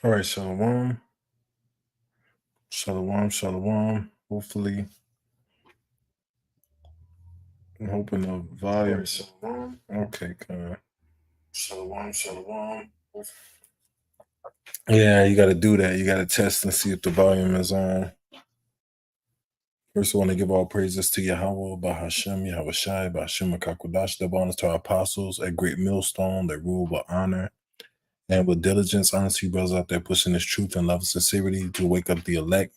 All right, shalom, shalom, shalom. Hopefully, I'm hoping the volume. Shalom. Okay, good. Shalom, shalom. Yeah, you got to do that. You got to test and see if the volume is on. First, I want to give all praises to Yahweh, Bahashem, Yahweh Shai, Bahashem, Kakodash, double honors to our apostles, a great millstone that rule with honor and with diligence. Honor to you, brothers out there pushing this truth and love and sincerity to wake up the elect.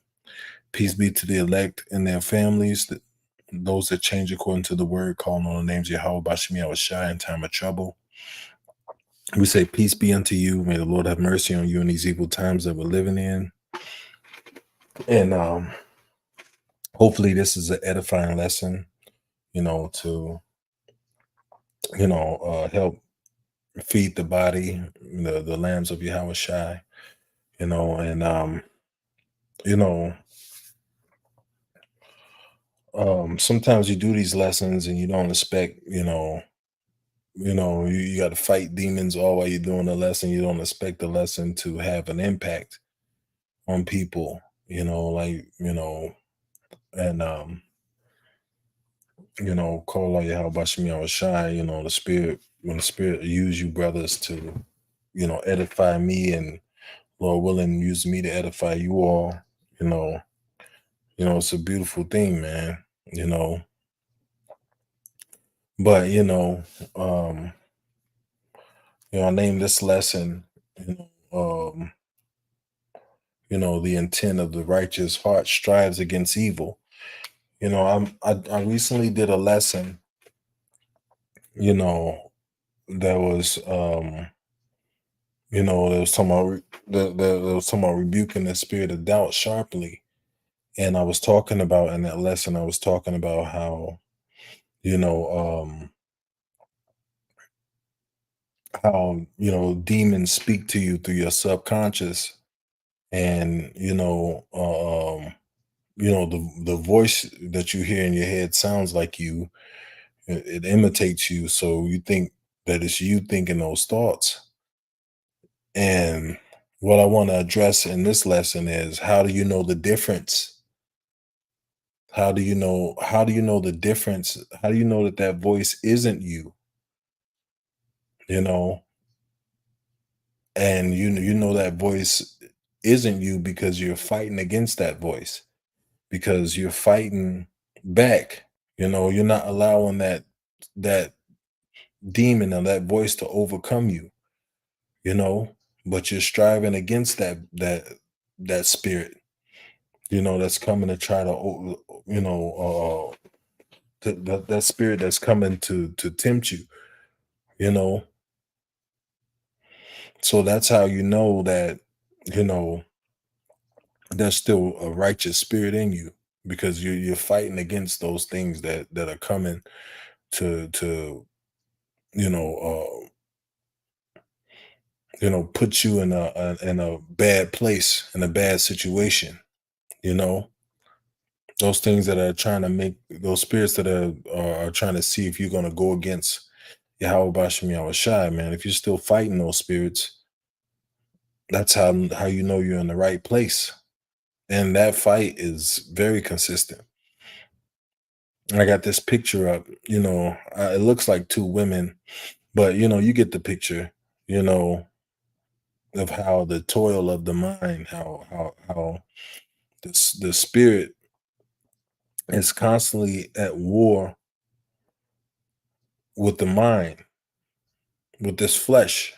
Peace be to the elect and their families, those that change according to the word, calling on the names of Yahweh, Bashem, Yahweh Shai in time of trouble. We say, peace be unto you. May the Lord have mercy on you in these evil times that we're living in. And hopefully this is an edifying lesson, to, help feed the body, the lambs of Yahweh Shai, and, you know, sometimes you do these lessons and you don't expect, you got to fight demons all while you're doing the lesson. You don't expect the lesson to have an impact on people, and call on Yahweh Bashim Yahweh Shai, the spirit, when the spirit use you brothers to, edify me, and Lord willing, use me to edify you all, you know, it's a beautiful thing, man, you know. But I named this lesson, the intent of the righteous heart strives against evil. I recently did a lesson, that was that was talking about rebuking the spirit of doubt sharply. And I was talking about in that lesson, I was talking about how, demons speak to you through your subconscious, and the voice that you hear in your head sounds like you. It imitates you, so you think that it's you thinking those thoughts. And what I want to address in this lesson is, how do you know the difference? How do you know the difference? How do you know that that voice isn't you? You know, and you know that voice isn't you because you're fighting against that voice, because you're fighting back. You're not allowing that demon or that voice to overcome you, but you're striving against that spirit, that's coming to try to that spirit that's coming to tempt you, you know so that's how you know that, you know there's still a righteous spirit in you, because you're fighting against those things that are coming to you know put you in a bad place, in a bad situation. you know those things that are trying to make, those spirits that are trying to see if you're going to go against Yahweh Bashim Yahweh Shai, man. If you're still fighting those spirits, that's how you know you're in the right place. And that fight is very consistent. I got this picture up, it looks like two women, but you get the picture, you know, of how the toil of the mind, how the spirit is constantly at war with the mind, with this flesh.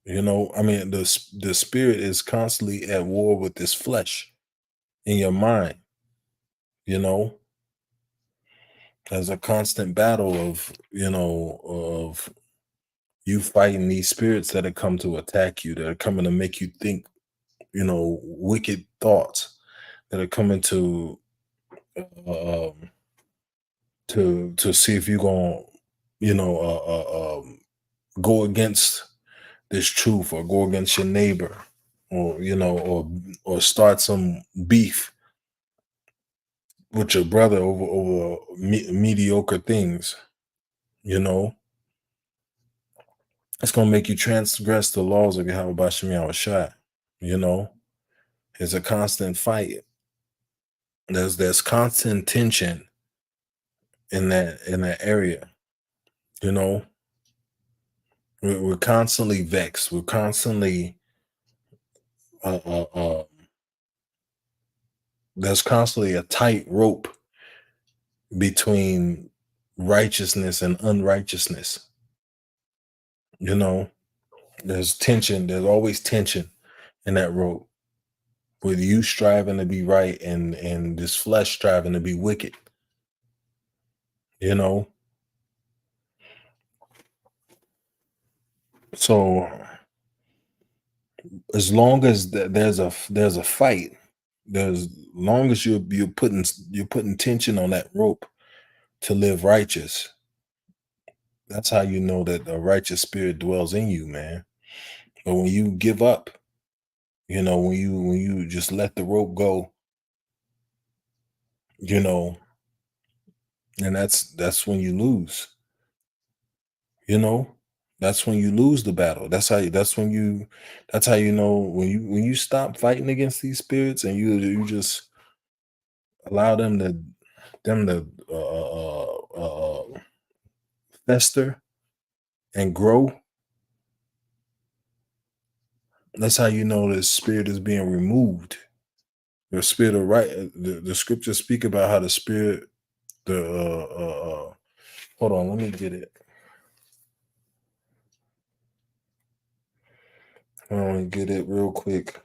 I mean, the spirit is constantly at war with this flesh in your mind. you know there's a constant battle of you fighting these spirits that have come to attack you, that are coming to make you think, wicked thoughts, that are coming um, to see if you're going to, go against this truth, or go against your neighbor, or or start some beef with your brother over mediocre things. You know, it's gonna make you transgress the laws of Yahweh Bashim Yahweh Shai. You know, it's a constant fight. There's constant tension in that area. You know, we're constantly vexed. We're constantly uh, uh, uh, there's constantly a tight rope between righteousness and unrighteousness. You know, there's tension. There's always tension in that rope with you striving to be right and this flesh striving to be wicked. You know, so as long as there's a fight, there's long as you're putting tension on that rope to live righteous. That's how you know that a righteous spirit dwells in you, man. But when you give up, when you just let the rope go, you know, and that's when you lose. You know, that's when you lose the battle. That's how you know when you stop fighting against these spirits and you just allow them to fester and grow. That's how you know the spirit is being removed. The spirit of right. The scriptures speak about how the spirit. The hold on, let me get it. I want to get it real quick.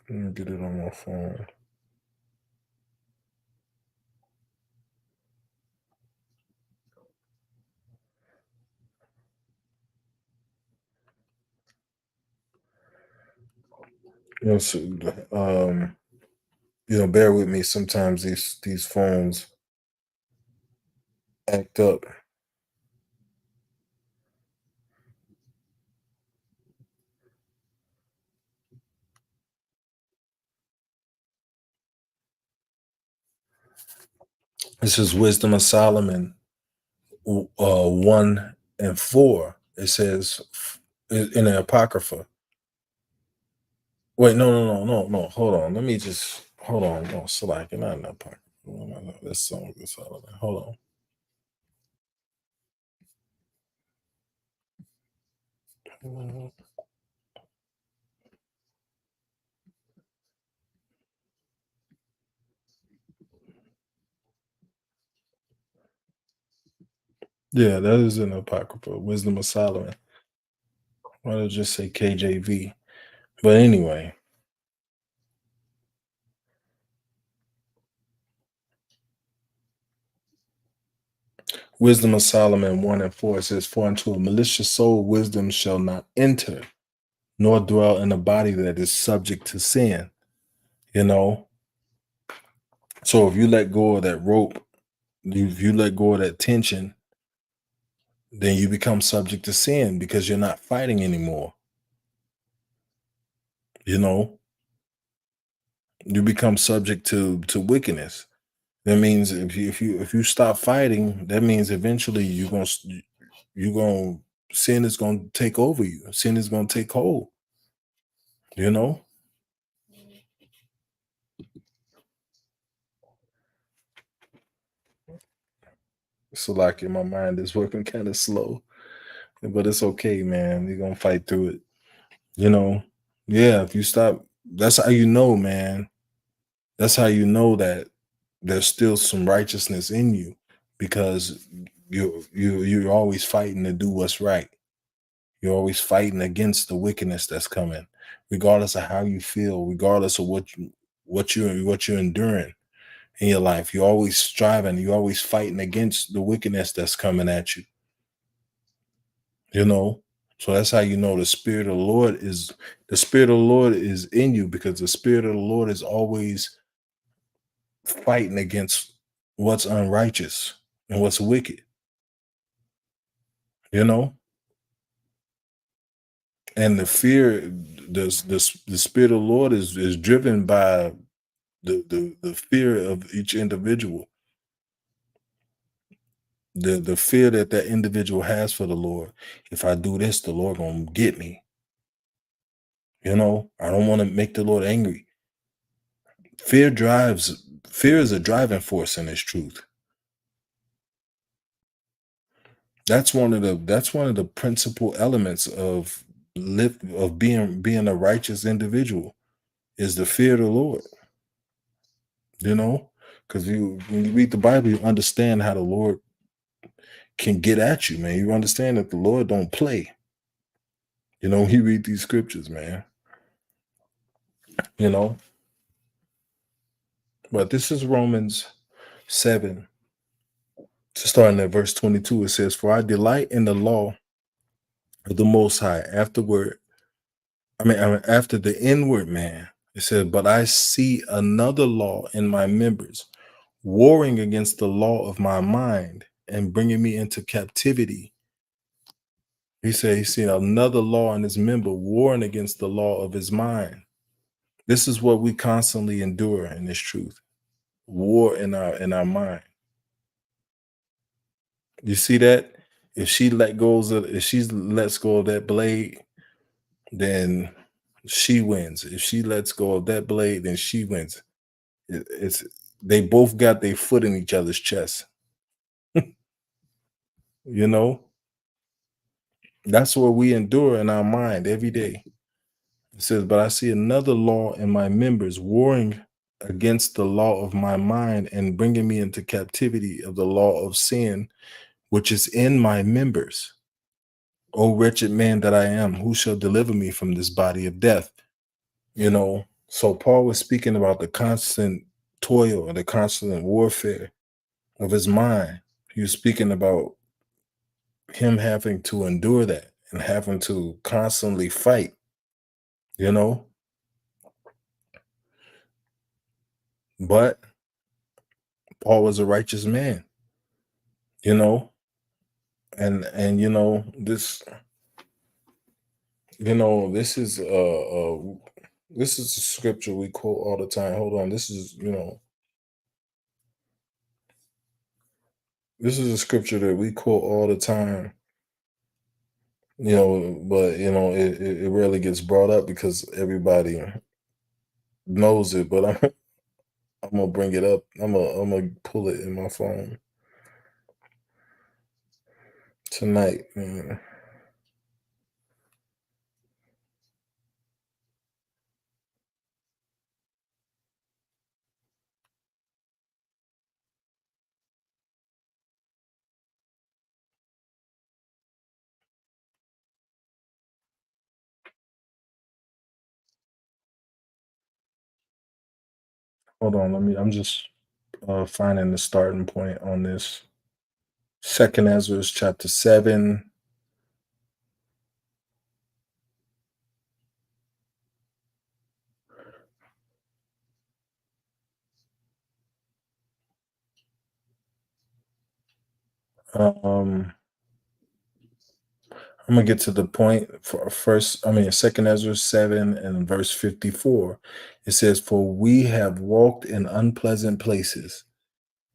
Let me get it on my phone. So, bear with me. Sometimes these phones act up. This is Wisdom of Solomon, 1 and 4. It says in the Apocrypha. Wait, no. Hold on. Let me just hold on. No, Salaki, not in the Apocrypha. No. That's Song of Solomon. Hold on. Yeah, that is in the Apocrypha, Wisdom of Solomon. Why did I just say KJV? But anyway, Wisdom of Solomon 1 and 4 says, "For unto a malicious soul wisdom shall not enter, nor dwell in a body that is subject to sin." You know, so if you let go of that rope, if you let go of that tension, then you become subject to sin because you're not fighting anymore. You know, you become subject to wickedness. That means if you stop fighting, that means eventually you're gonna sin is gonna take over you. Sin is gonna take hold. You know, so like my mind is working kind of slow, but it's okay, man. We're gonna fight through it. You know, yeah. If you stop, that's how you know, man. That's how you know that there's still some righteousness in you because you're always fighting to do what's right. You're always fighting against the wickedness that's coming, regardless of how you feel, regardless of what you're enduring in your life. You're always striving, you're always fighting against the wickedness that's coming at you, you know. So that's how you know the spirit of the Lord is in you because the spirit of the Lord is always fighting against what's unrighteous and what's wicked, you know. And the fear, the spirit of the Lord is driven by the fear of each individual. The fear that that individual has for the Lord. If I do this, the Lord gonna get me. You know, I don't want to make the Lord angry. Fear drives. Fear is a driving force in this truth. That's one of the principal elements of being a righteous individual is the fear of the Lord. You know, because you when you read the Bible, you understand how the Lord can get at you, man. You understand that the Lord don't play. You know, when you read these scriptures, man. You know, but this is Romans 7, starting at verse 22. It says, "For I delight in the law of the Most High after the inward man." It said, "But I see another law in my members, warring against the law of my mind and bringing me into captivity." He said he's seen another law in his member warring against the law of his mind. This is what we constantly endure in this truth. War in our mind. You see that? If she lets go of that blade, then she wins. If she lets go of that blade, then she wins. It's they both got their foot in each other's chest. You know, that's what we endure in our mind every day. It says, "But I see another law in my members, warring against the law of my mind and bringing me into captivity of the law of sin, which is in my members. O wretched man that I am, who shall deliver me from this body of death?" You know, so Paul was speaking about the constant toil and the constant warfare of his mind. He was speaking about him having to endure that and having to constantly fight, you know. But Paul was a righteous man, you know, and this is a scripture we quote all the time. Hold on, this is a scripture that we quote all the time, but it rarely gets brought up because everybody knows it. But I'm gonna bring it up. I'm gonna pull it in my phone tonight, man. Hold on, I'm just finding the starting point on this. Second Ezra chapter 7. Um, I'm gonna get to the point for first. Second Ezra 7 and verse 54. It says, "For we have walked in unpleasant places,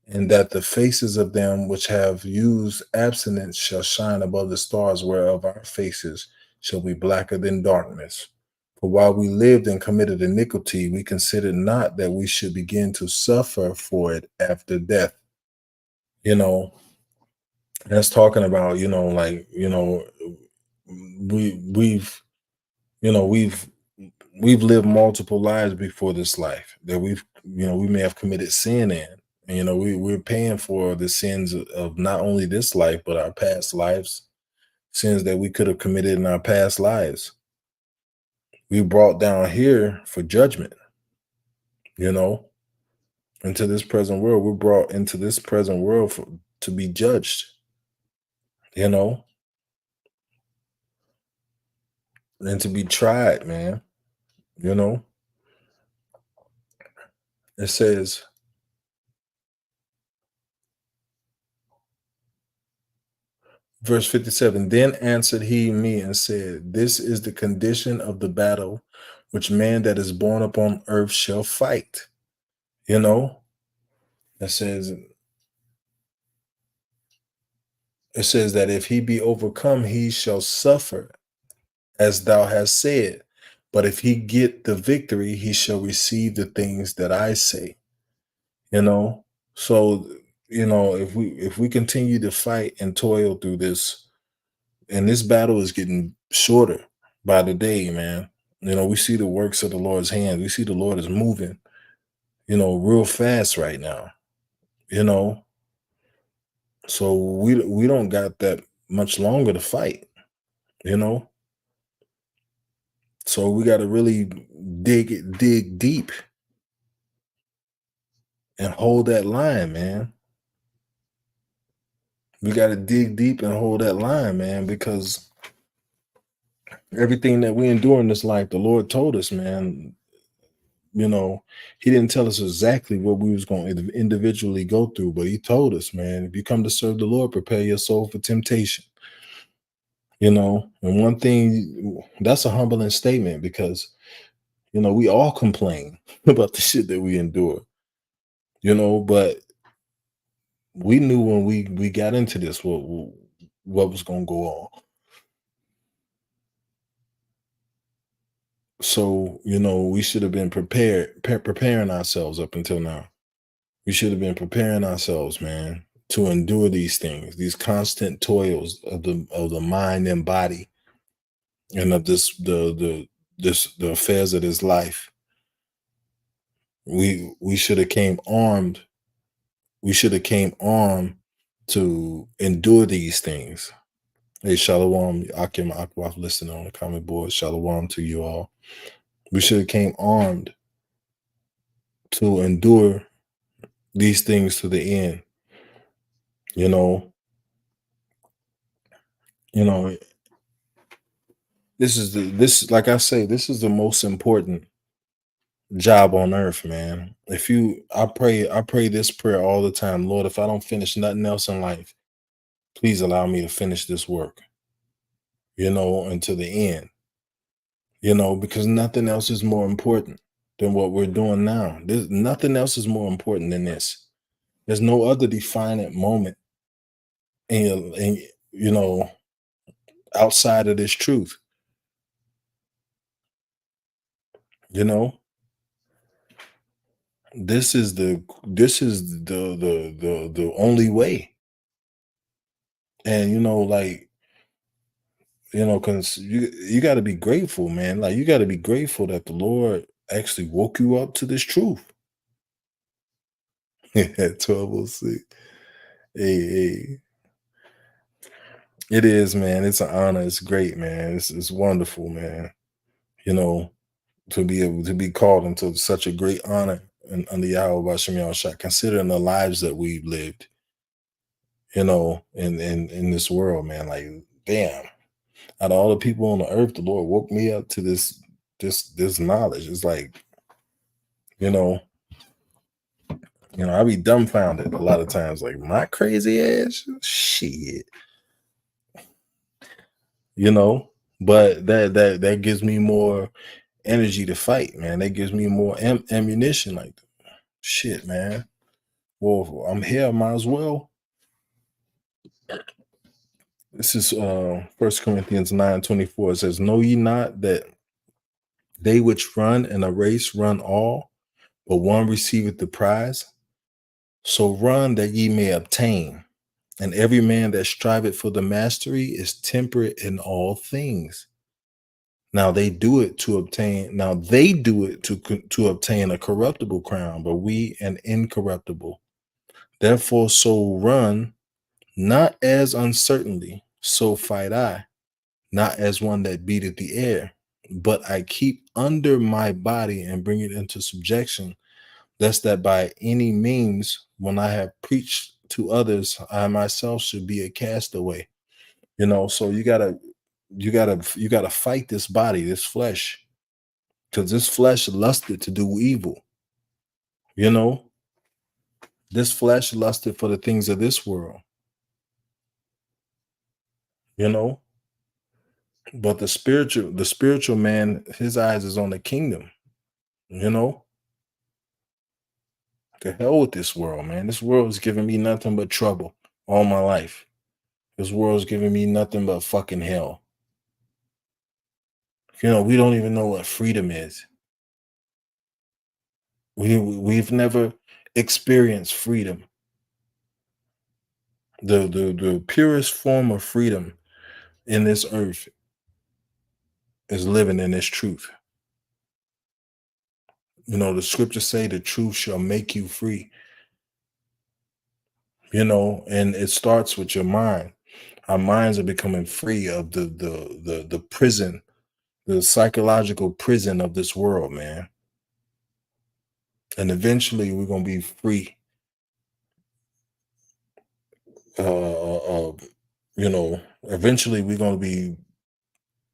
and that the faces of them which have used abstinence shall shine above the stars, whereof our faces shall be blacker than darkness. For while we lived and committed iniquity, we considered not that we should begin to suffer for it after death." You know, that's talking about, we've we've lived multiple lives before this life that we may have committed sin in. And, we're paying for the sins of not only this life but our past lives, sins that we could have committed in our past lives. We brought down here for judgment, you know, into this present world. We're brought into this present world to be judged, you know, and to be tried, man. You know, it says, verse 57, "Then answered he me and said, This is the condition of the battle which man that is born upon earth shall fight." You know, it says, It says that if he be overcome, he shall suffer, as thou hast said. But if he get the victory, he shall receive the things that I say. You know, so if we continue to fight and toil through this, and this battle is getting shorter by the day, man. We see the works of the Lord's hand. We see the Lord is moving, real fast right now. You know, so we don't got that much longer to fight. You know, so we got to really dig deep and hold that line, man. We got to dig deep and hold that line, man, because everything that we endure in this life, the Lord told us, man. He didn't tell us exactly what we was going to individually go through, but he told us, man, if you come to serve the Lord, prepare your soul for temptation. And one thing, that's a humbling statement, because we all complain about the shit that we endure, but we knew when we got into this what was going to go on. So we should have been preparing ourselves up until now. We should have been preparing ourselves, man, to endure these things, these constant toils of the mind and body, and of the affairs of this life. We should have came armed. We should have came armed to endure these things. Hey, Shalom, Akim Akwaf, listening on the comment board. Shalom to you all. We should have came armed to endure these things to the end. You know, you know, this like I say, this is the most important job on earth, man. I pray this prayer all the time. Lord, if I don't finish nothing else in life, please allow me to finish this work, until the end, because nothing else is more important than what we're doing now. There's nothing else is more important than this. There's no other defining moment in you know, outside of this truth, you know. This is the only way. And like, because you got to be grateful, man. Like, you got to be grateful that the Lord actually woke you up to this truth. At 12:06. Hey, it is, man. It's an honor. It's great, man. It's wonderful, man. You know, to be able to be called into such a great honor and under Yahweh Bashem Yahushua, considering the lives that we've lived, in this world, man. Like, damn, out of all the people on the earth, the Lord woke me up to this knowledge. It's like, you know, I be dumbfounded a lot of times, like, my crazy ass shit, you know. But that gives me more energy to fight, man. That gives me more ammunition. Like, shit, man. Well, I'm here, might as well. This is 1 Corinthians 9:24. It says, know ye not that they which run in a race run all, but one receiveth the prize? So run that ye may obtain. And every man that striveth for the mastery is temperate in all things. Now they do it to obtain. Now they do it to obtain a corruptible crown, but we an incorruptible. Therefore, so run, not as uncertainly, so fight I, not as one that beateth the air, but I keep under my body and bring it into subjection, lest that by any means, when I have preached to others, I myself should be a castaway. So you gotta fight this body, this flesh, because this flesh lusted to do evil. You know, this flesh lusted for the things of this world. You know, but the spiritual man, his eyes is on the kingdom. You know, to hell with this world, man. This world is giving me nothing but trouble all my life. This world's giving me nothing but fucking hell. We don't even know what freedom is. We've never experienced freedom. The purest form of freedom in this earth is living in this truth. The scriptures say the truth shall make you free. And it starts with your mind. Our minds are becoming free of the prison, the psychological prison of this world, man. And eventually we're gonna be free. Eventually we're gonna be,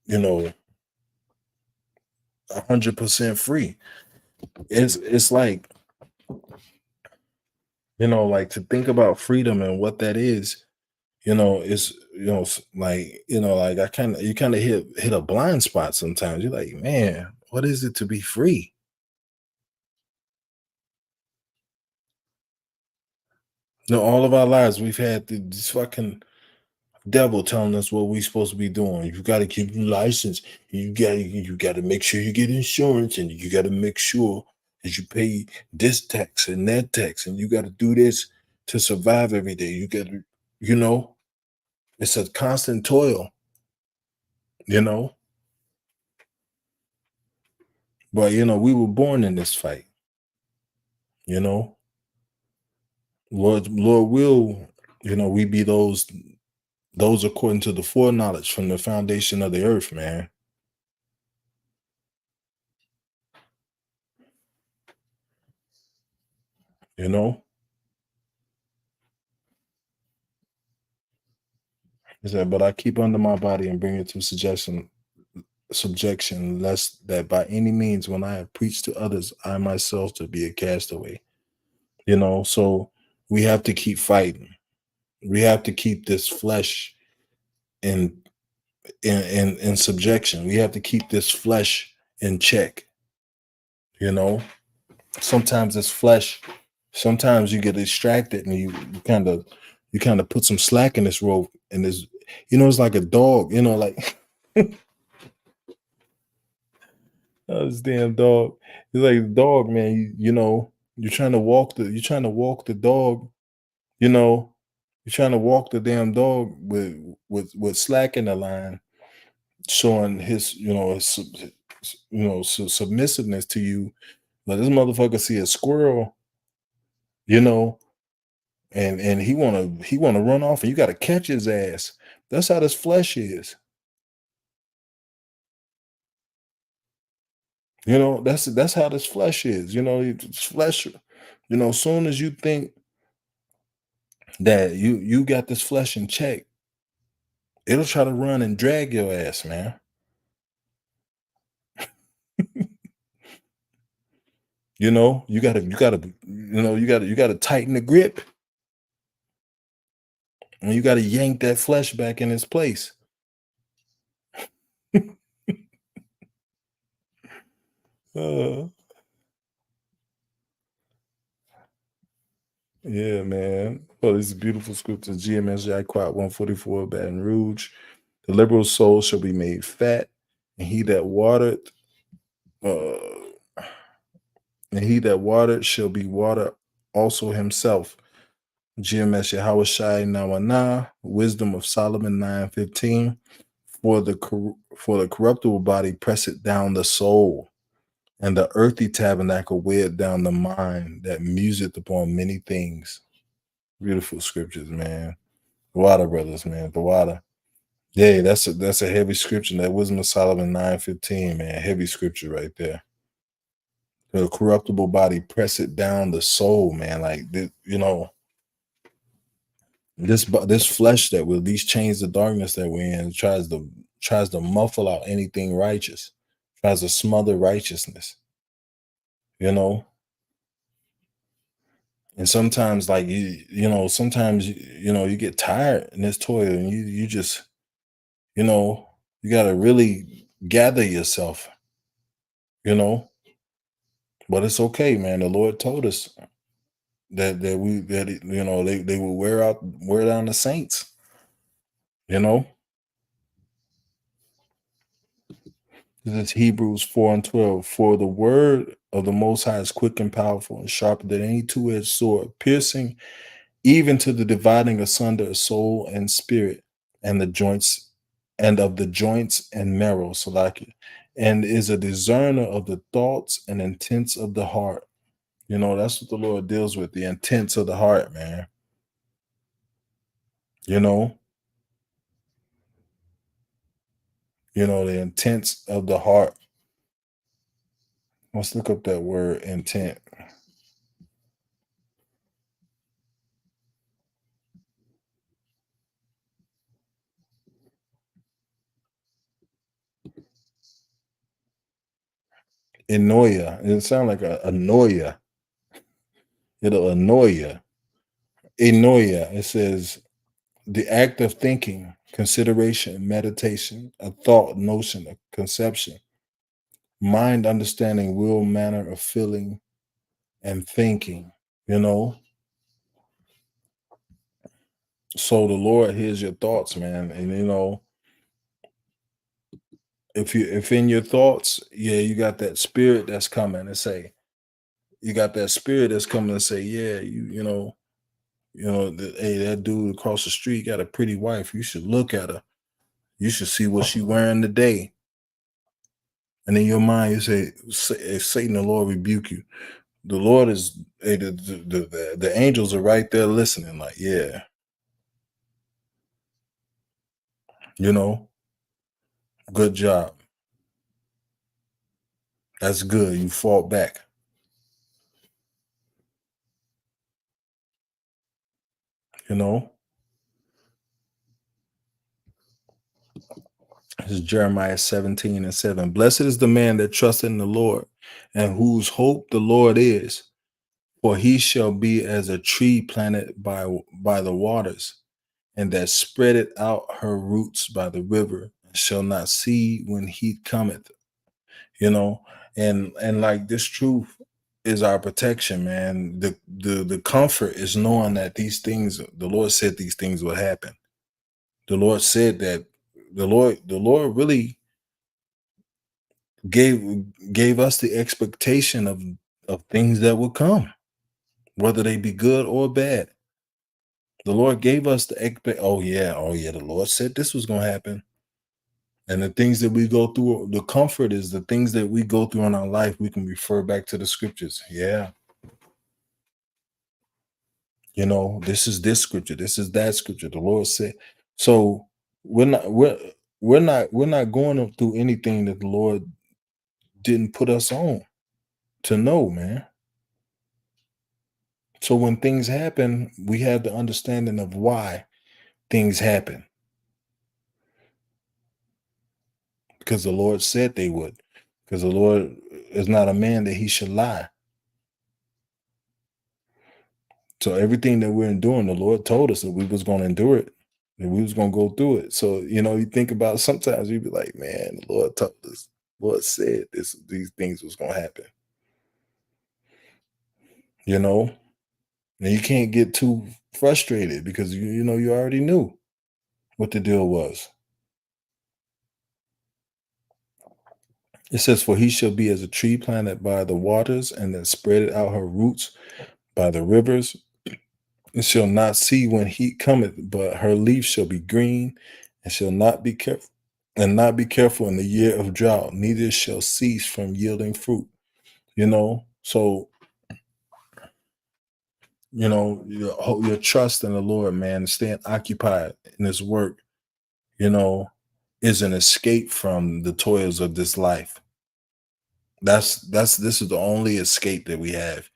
100% free. It's like, like to think about freedom and what that is. It's like, like I kind of you kind of hit a blind spot sometimes. You're like, man, what is it to be free? All of our lives we've had this fucking devil telling us what we supposed to be doing. You got to keep your license. You got to make sure you get insurance, and you got to make sure that you pay this tax and that tax, and you got to do this to survive every day. You got to, you know, it's a constant toil, you know. But we were born in this fight. You know, Lord will, we be those according to the foreknowledge from the foundation of the earth, man. You know, he said, but I keep under my body and bring it to subjection, lest that by any means, when I have preached to others, I myself to be a castaway. So we have to keep fighting. We have to keep this flesh in in subjection. We have to keep this flesh in check. You know, sometimes this flesh, sometimes you get distracted and you kind of put some slack in this rope, and it's like a dog. Like oh, this damn dog. It's like a dog, man. You're trying to walk the dog. You know, you're trying to walk the damn dog with slack in the line, showing submissiveness to you. But this motherfucker see a squirrel, you know, and he wanna run off, and you got to catch his ass. That's how this flesh is. That's how this flesh is. This flesh. As soon as you think that you got this flesh in check, it'll try to run and drag your ass, man. You gotta tighten the grip, and you gotta yank that flesh back in its place. Uh, yeah, man. Well, this is beautiful scripture. GMS Jackpot 144, Baton Rouge. The liberal soul shall be made fat, and he that watered, uh, shall be watered also himself. GMS Yahushai Nawana, Wisdom of Solomon 9:15. For the corruptible body presseth down the soul, and the earthy tabernacle weighed down the mind that museth upon many things. Beautiful scriptures, man. The water brothers, man. The water. Yeah, that's a heavy scripture. That Wisdom of Solomon 9:15, man. Heavy scripture right there. The corruptible body press it down the soul, man. Like this flesh that will these chains of darkness that we're in tries to muffle out anything righteous, tries to smother righteousness, you know. And sometimes, like sometimes you get tired in this toil, and you just you know you got to really gather yourself, you know. But it's okay, man. The Lord told us that they will wear down the saints. You know, this is Hebrews 4 and 12. For the word of the Most High is quick and powerful and sharper than any two-edged sword, piercing even to the dividing asunder of soul and spirit and the joints and of the joints and marrow, Salaki, and is a discerner of the thoughts and intents of the heart. You know, that's what the Lord deals with, the intents of the heart, man. You know, the intents of the heart. Let's look up that word intent. Annoya. It sounds like a annoya. It'll annoy you. Annoya. It says the act of thinking, consideration, meditation, a thought, notion, a conception, mind, understanding, will, manner of feeling and thinking. You know, so the Lord hears your thoughts, man, and if in your thoughts, yeah, you got that spirit that's coming and say, you got that spirit that's coming and say, yeah, hey, that dude across the street got a pretty wife. You should look at her. You should see what she wearing today. And in your mind, you say, if Satan, the Lord rebuke you. The Lord is, hey, the angels are right there listening, like, yeah, you know, good job. That's good. You fought back. You know, this is Jeremiah 17 and 7. Blessed is the man that trusteth in the Lord and whose hope the Lord is, for he shall be as a tree planted by the waters, and that spreadeth out her roots by the river, and shall not see when heat cometh. You know, and like this truth is our protection, man. The comfort is knowing that these things, the Lord said these things will happen. The Lord said that the Lord really gave us the expectation of things that will come, whether they be good or bad. The Lord gave us the oh yeah, the Lord said this was gonna happen. And the things that we go through, the comfort is the things that we go through in our life, we can refer back to the scriptures. Yeah. This is this scripture, this is that scripture. The Lord said. So we're not we're we're not going through anything that the Lord didn't put us on to know, man. So when things happen, we have the understanding of why things happen, because the Lord said they would. Because the Lord is not a man that he should lie. So everything that we're enduring, the Lord told us that we was going to endure it, that we was going to go through it. So you think about, sometimes you be like, man, the Lord told us, Lord said these things was going to happen. You know, and you can't get too frustrated because you already knew what the deal was. It says, "For he shall be as a tree planted by the waters, and that spreadeth out her roots by the rivers, and shall not see when heat cometh, but her leaf shall be green, and shall not be careful in the year of drought, neither shall cease from yielding fruit." So your trust in the Lord, man, staying occupied in His work, you know, is an escape from the toils of this life. This is the only escape that we have.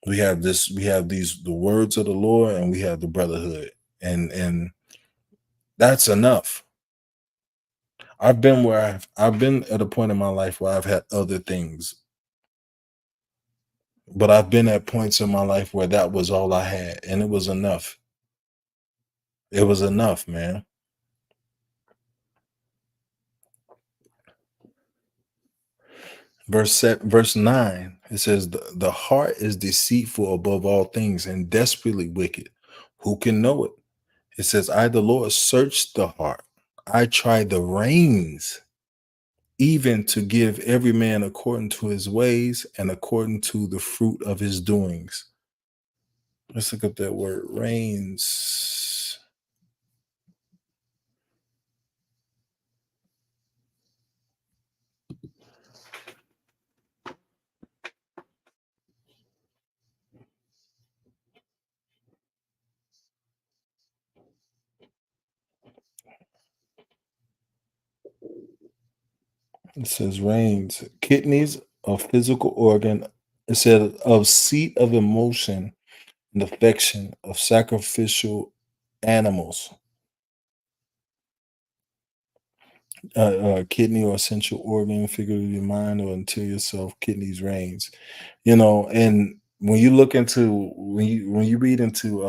We have the words of the Lord, and we have the brotherhood, and that's enough. I've been at a point in my life where I've had other things, but I've been at points in my life where that was all I had, and it was enough. It was enough, man. Verse 9, it says, the heart is deceitful above all things and desperately wicked. Who can know it? It says, I, the Lord, search the heart. I try the reins, even to give every man according to his ways and according to the fruit of his doings. Let's look up that word, reins. It says reins, kidneys, a physical organ. It said of seat of emotion and affection of sacrificial animals. Kidney or essential organ, figuratively mind or interior self, kidneys, reins. And when you look into when you read into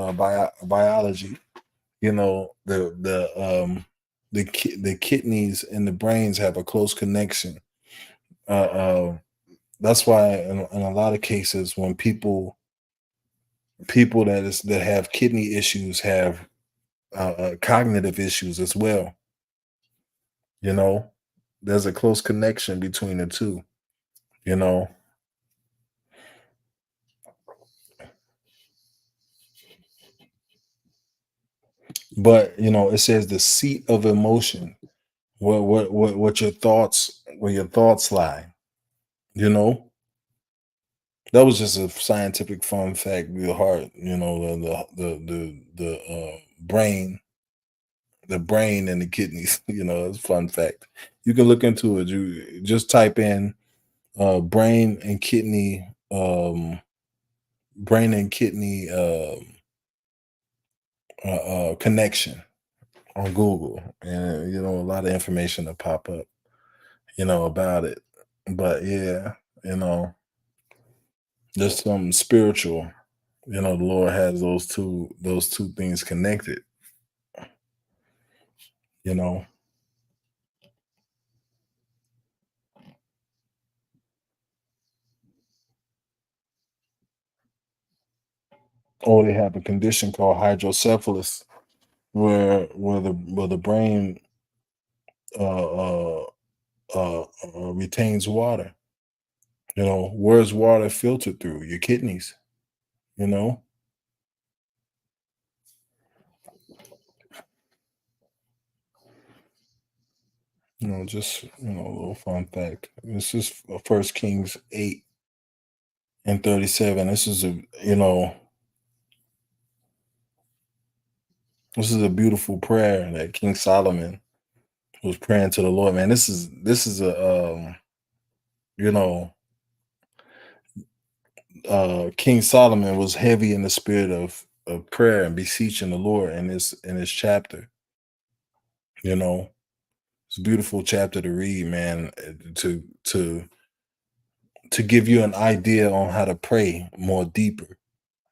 biology, the kidneys and the brains have a close connection. That's why in a lot of cases when people that have kidney issues have cognitive issues as well. You know, there's a close connection between the two. You know, but it says the seat of emotion. What your thoughts where your thoughts lie. You know, that was just a scientific fun fact. The heart, the brain and the kidneys. It's a fun fact. You can look into it. You just type in brain and kidney, brain and kidney connection on Google, and a lot of information to pop up, about it. But yeah, you know, there's something spiritual. The Lord has those two things connected. You know, or they have a condition called hydrocephalus, where the brain uh, uh, retains water. Where's water filtered through? Your kidneys. You know, just a little fun fact. This is First Kings 8:37. This is a beautiful prayer that King Solomon was praying to the Lord. Man, this is a you know King Solomon was heavy in the spirit of prayer and beseeching the Lord in this chapter. You know, it's a beautiful chapter to read, man. To give you an idea on how to pray more deeper.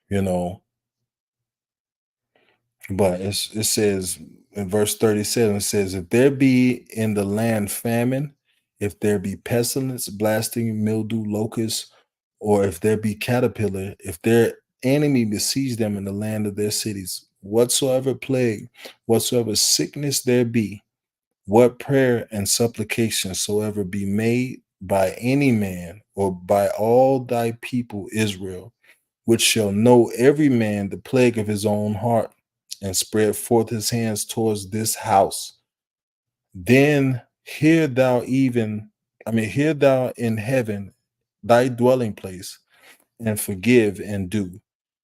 You know, but it says in verse 37, it says, if there be in the land famine, if there be pestilence, blasting, mildew, locusts, or if there be caterpillar, if their enemy besiege them in the land of their cities, whatsoever plague, whatsoever sickness there be, what prayer and supplication soever be made by any man or by all thy people Israel, which shall know every man the plague of his own heart, and spread forth his hands towards this house. Then hear thou in heaven thy dwelling place, and forgive and do,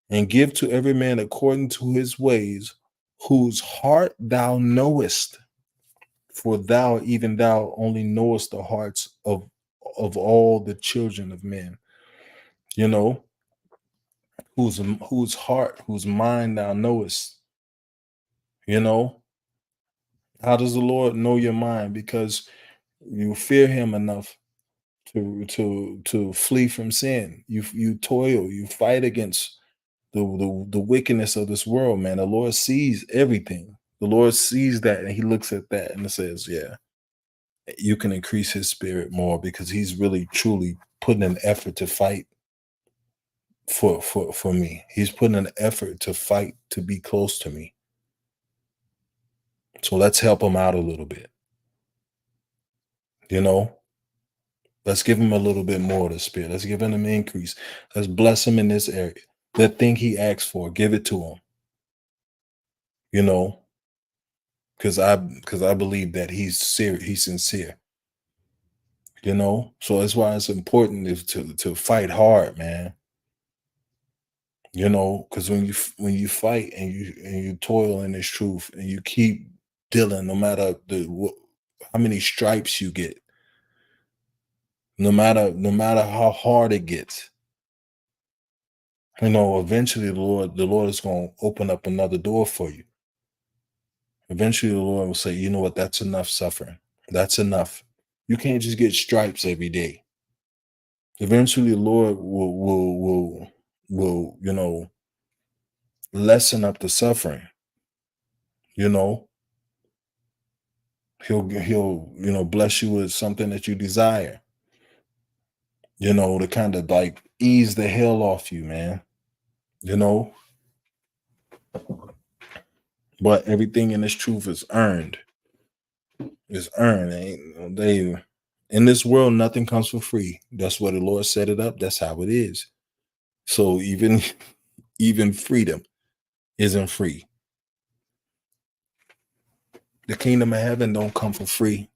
and give to every man according to his ways, whose heart thou knowest. For thou, even thou, only knowest the hearts of all the children of men. You know, whose heart, whose mind thou knowest. You know, how does the Lord know your mind? Because you fear Him enough to flee from sin. You toil, you fight against the wickedness of this world, man. The Lord sees everything. The Lord sees that, and He looks at that and says, "Yeah, you can increase His spirit more because He's really truly putting an effort to fight for me. He's putting an effort to fight to be close to me." So let's help him out a little bit. You know, let's give him a little bit more of the spirit. Let's give him an increase. Let's bless him in this area. That thing he asked for, give it to him. You know, because I believe that he's serious, he's sincere. You know, so that's why it's important is to fight hard, man. You know, because when you fight and you toil in this truth and you keep dealing, no matter how many stripes you get, no matter how hard it gets, you know, eventually the Lord is going to open up another door for you. Eventually, the Lord will say, you know what, that's enough suffering. That's enough. You can't just get stripes every day. Eventually, the Lord will lessen up the suffering. You know, he'll bless you with something that you desire. You know, to kind of like ease the hell off you, man. You know, but everything in this truth is earned. It's earned. They in this world, nothing comes for free. That's where the Lord set it up. That's how it is. So even freedom isn't free. The kingdom of heaven don't come for free.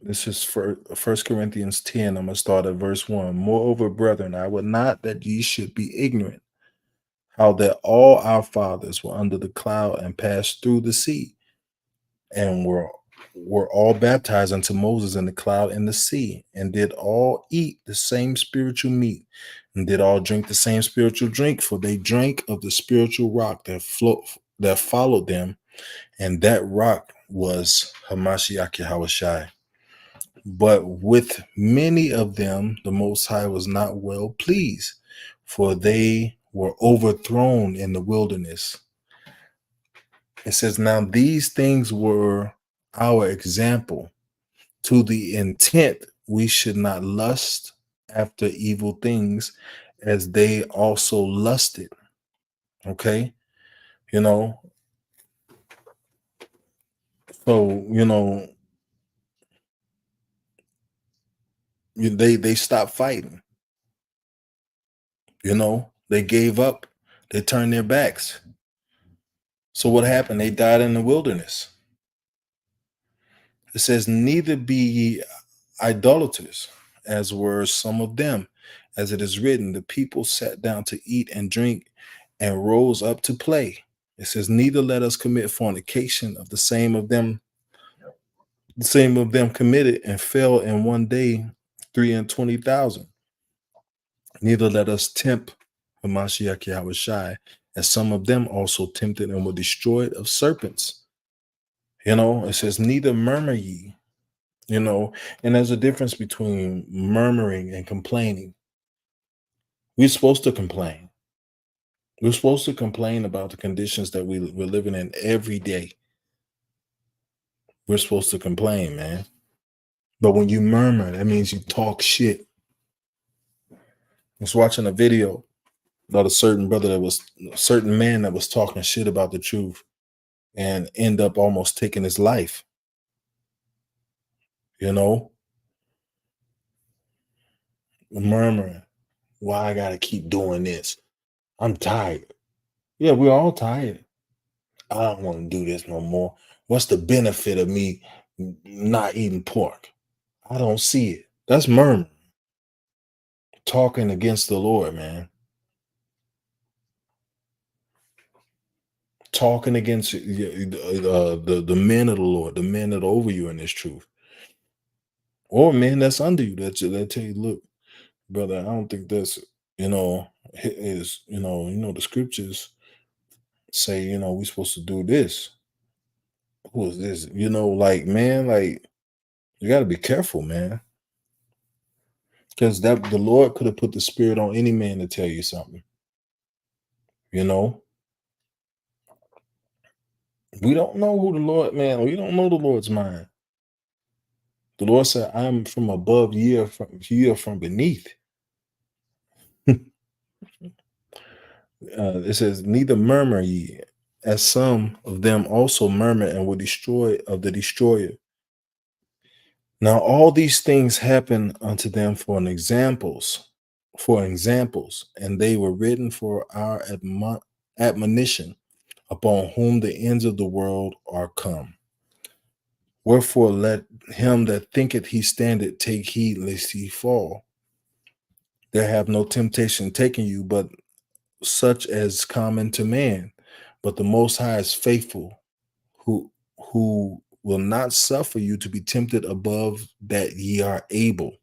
This is for 1 Corinthians 10. I'm gonna start at verse 1. Moreover, brethren, I would not that ye should be ignorant, how that all our fathers were under the cloud and passed through the sea, and were all baptized unto Moses in the cloud and the sea, and did all eat the same spiritual meat, and did all drink the same spiritual drink, for they drank of the spiritual rock that followed them, and that rock was Hamashiach Yahushai. But with many of them the Most High was not well pleased, for they were overthrown in the wilderness. It says, now these things were our example, to the intent we should not lust after evil things as they also lusted. Okay. You know, so, they stopped fighting, they gave up, they turned their backs. So what happened? They died in the wilderness. It says, neither be ye idolaters, as were some of them, as it is written, the people sat down to eat and drink and rose up to play. It says, neither let us commit fornication, of the same of them committed and fell in one day 23,000. Neither let us tempt Hamashiach Yahushai, as some of them also tempted and were destroyed of serpents. It says, neither murmur ye, and there's a difference between murmuring and complaining. We're supposed to complain. We're supposed to complain about the conditions that we're living in every day. We're supposed to complain, man. But when you murmur, that means you talk shit. I was watching a video about a certain man that was talking shit about the truth and end up almost taking his life. Murmuring. Why I gotta keep doing this? I'm tired. Yeah, we're all tired. I don't want to do this no more. What's the benefit of me not eating pork? I don't see it. That's murmuring. Talking against the Lord, man. Talking against the men of the Lord, the men that are over you in this truth. Or men that's under you that tell you, look, brother, I don't think that's, the scriptures say, we're supposed to do this. Who is this? Like, man, like, you got to be careful, man. Because that the Lord could have put the spirit on any man to tell you something. We don't know who the Lord, man. We don't know the Lord's mind. The Lord said, I'm from above, ye are from beneath. It says, neither murmur ye, as some of them also murmur and were destroyed of the destroyer. Now all these things happen unto them for examples, and they were written for our admonition, upon whom the ends of the world are come. Wherefore let him that thinketh he standeth take heed lest he fall. There have no temptation taken you, but such as common to man. But the Most High is faithful, who will not suffer you to be tempted above that ye are able,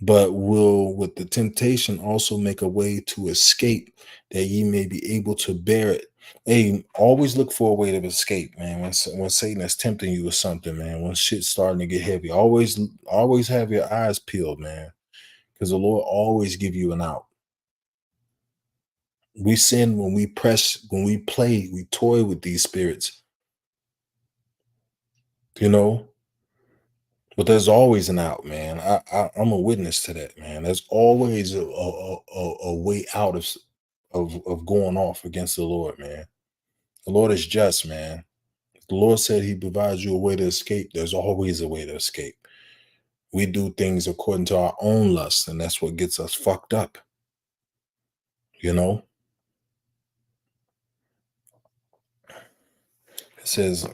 but will with the temptation also make a way to escape, that ye may be able to bear it. Hey, always look for a way to escape, man. When Satan is tempting you with something, man, when shit's starting to get heavy, always have your eyes peeled, man, because the Lord always give you an out. We sin when we play, we toy with these spirits, you know. But there's always an out, man. I'm a witness to that, man. There's always a way out of going off against the Lord, man. The Lord is just, man. The Lord said He provides you a way to escape. There's always a way to escape. We do things according to our own lust, and that's what gets us fucked up. You know. It says,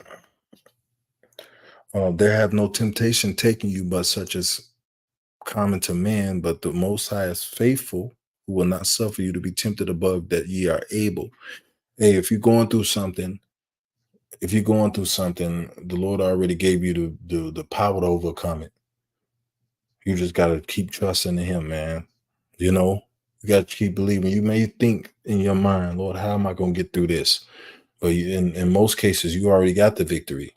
"There have no temptation taken you, but such as common to man, but the Most High is faithful, who will not suffer you to be tempted above that ye are able." Hey, if you're going through something, the Lord already gave you the power to overcome it. You just gotta keep trusting in Him, man. You know, you got to keep believing. You may think in your mind, Lord, how am I going to get through this? But in most cases, you already got the victory.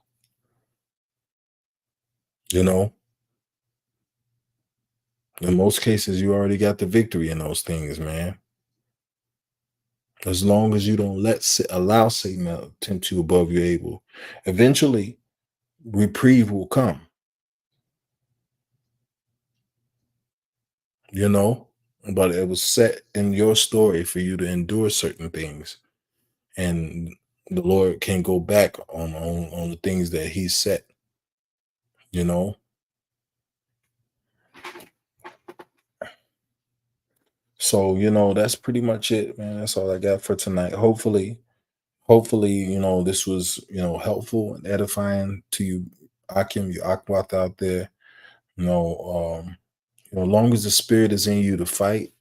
You know, in most cases, you already got the victory in those things, man. As long as you don't allow Satan to tempt you above your able, eventually reprieve will come. You know, but it was set in your story for you to endure certain things, and the Lord can go back on the things that He set. You know, so that's pretty much it, man. That's all I got for tonight. Hopefully, this was helpful and edifying to you, Akim, you Akwath out there. As long as the spirit is in you to fight,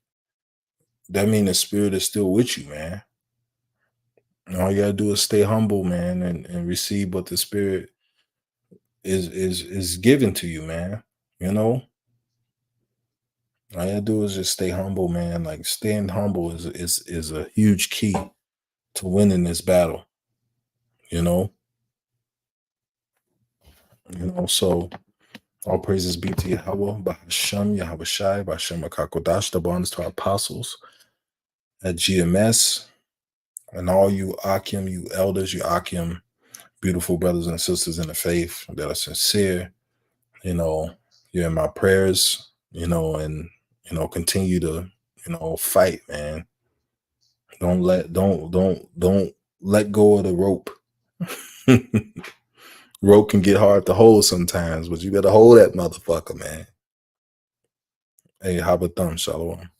that means the spirit is still with you, man. And all you gotta do is stay humble, man, and receive what the spirit is given to you, man. You know, all you gotta do is just stay humble, man. Like staying humble is a huge key to winning this battle. You know, So all praises be to Yahweh, Bahashem, Yahweh Shai, Bahashem Akakodash, the bonds to our apostles at GMS, and all you Akim, you elders, you Akim, beautiful brothers and sisters in the faith that are sincere. You're in my prayers, and continue to, fight, man. Don't let go of the rope. Rope can get hard to hold sometimes, but you gotta hold that motherfucker, man. Hey, how about them, Shalom?